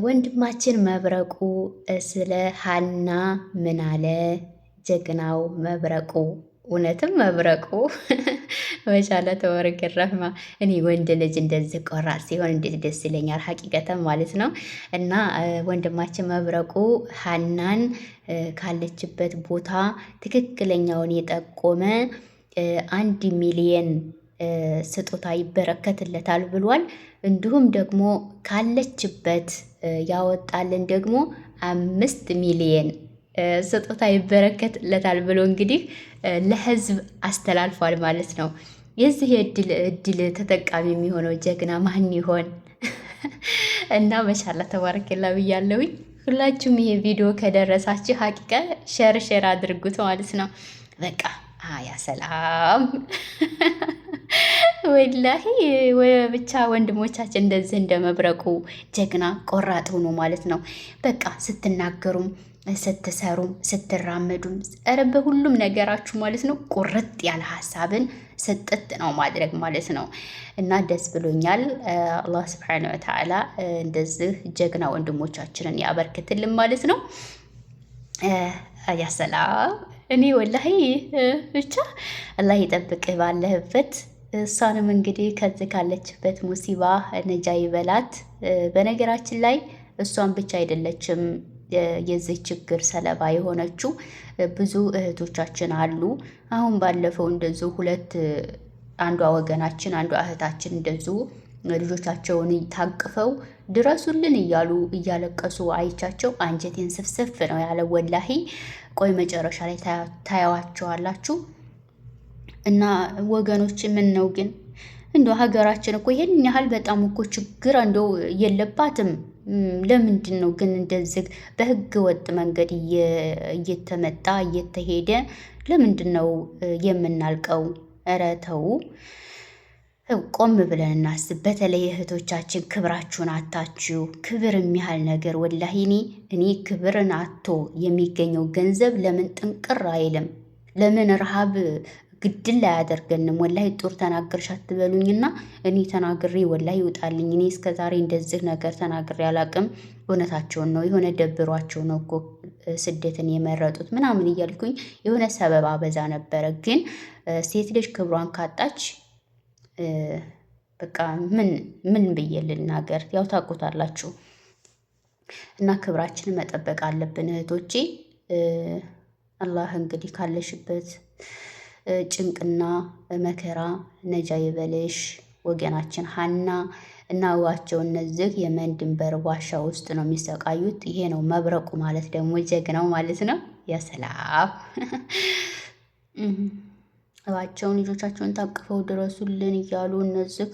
ወንድማችን መብረቁ ስለ ሀና ምን አለ? ጀግናው መብረቁ እውነትም መብረቁ መቻለ ተወርቅ ረህማ። እኔ ወንድ ልጅ እንደዚህ ቆራጥ ሲሆን እንዴት ደስ ይለኛል፣ ሀቂቀተም ማለት ነው። እና ወንድማችን መብረቁ ሀናን ካለችበት ቦታ ትክክለኛውን የጠቆመ 1 ሚሊየን ስጦታ ይበረከትለታል ብሏል። እንዲሁም ደግሞ ካለችበት ያወጣልን ደግሞ 5 ሚሊየን ስጦታ ይበረከትለታል ብሎ እንግዲህ ለህዝብ አስተላልፏል ማለት ነው። የዚህ እድል ተጠቃሚ የሚሆነው ጀግና ማን ይሆን? እና መሻላ ተባረከላ ብያለሁኝ። ሁላችሁም ይሄ ቪዲዮ ከደረሳችሁ ሀቂቀ ሸር አድርጉት ማለት ነው። በቃ ያ ሰላም ወላሂ ብቻ ወንድሞቻችን እንደዚህ እንደመብረቁ ጀግና ቆራጥ ሆኖ ማለት ነው። በቃ ስትናገሩም ስትሰሩም ስትራመዱም ኧረ በሁሉም ነገራችሁ ማለት ነው ቁርጥ ያለ ሀሳብን ስጥት ነው ማድረግ ማለት ነው። እና ደስ ብሎኛል። አላህ ስብሐነሁ ወተዓላ እንደዚህ ጀግና ወንድሞቻችንን ያበርክትልን ማለት ነው። ያሰላም እኔ ወላሂ ብቻ አላህ ይጠብቅህ ባለህበት። እሷንም እንግዲህ ከዚህ ካለችበት ሙሲባ ነጃ ይበላት። በነገራችን ላይ እሷን ብቻ አይደለችም የዚህ ችግር ሰለባ የሆነችው ብዙ እህቶቻችን አሉ። አሁን ባለፈው እንደዚሁ አንዷ ወገናችን አንዷ እህታችን እንደዚሁ ልጆቻቸውን ታቅፈው ድረሱልን እያሉ እያለቀሱ አይቻቸው አንጀቴን ስፍስፍ ነው ያለ ወላሂ። ቆይ መጨረሻ ላይ ታያዋቸዋላችሁ። እና ወገኖች ምን ነው ግን እንደው ሀገራችን እኮ ይሄን ያህል በጣም እኮ ችግር እንደው የለባትም። ለምንድን ነው ግን እንደዚህ በህገ ወጥ መንገድ እየተመጣ እየተሄደ ለምንድን ነው የምናልቀው? ኧረ ተው፣ ቆም ብለን እናስብ። በተለይ እህቶቻችን ክብራችሁን አታችሁ። ክብር የሚያህል ነገር ወላሂ እኔ ክብርን አቶ የሚገኘው ገንዘብ ለምን ጥንቅር አይልም? ለምን ረሃብ ግድል ላይ አያደርገንም? ወላሂ ጡር ተናግርሽ አትበሉኝና እኔ ተናግሬ ወላሂ ይውጣልኝ። እኔ እስከዛሬ እንደዚህ ነገር ተናግሬ አላቅም። እውነታቸውን ነው። የሆነ ደብሯቸው ነው እኮ ስደትን የመረጡት ምናምን እያልኩኝ የሆነ ሰበብ አበዛ ነበረ። ግን ሴት ልጅ ክብሯን ካጣች በቃ ምን ብዬ ልናገር? ያው ታውቁታላችሁ። እና ክብራችንን መጠበቅ አለብን እህቶቼ። አላህ እንግዲህ ካለሽበት ጭንቅና መከራ ነጃ ይበልሽ ወገናችን ሀና እና ዋቸው። እነዚህ የመን ድንበር ዋሻ ውስጥ ነው የሚሰቃዩት። ይሄ ነው መብረቁ ማለት ደግሞ ጀግናው ማለት ነው። ያሰላም እባቸውን ልጆቻቸውን ታቅፈው ድረሱልን እያሉ እነዚህ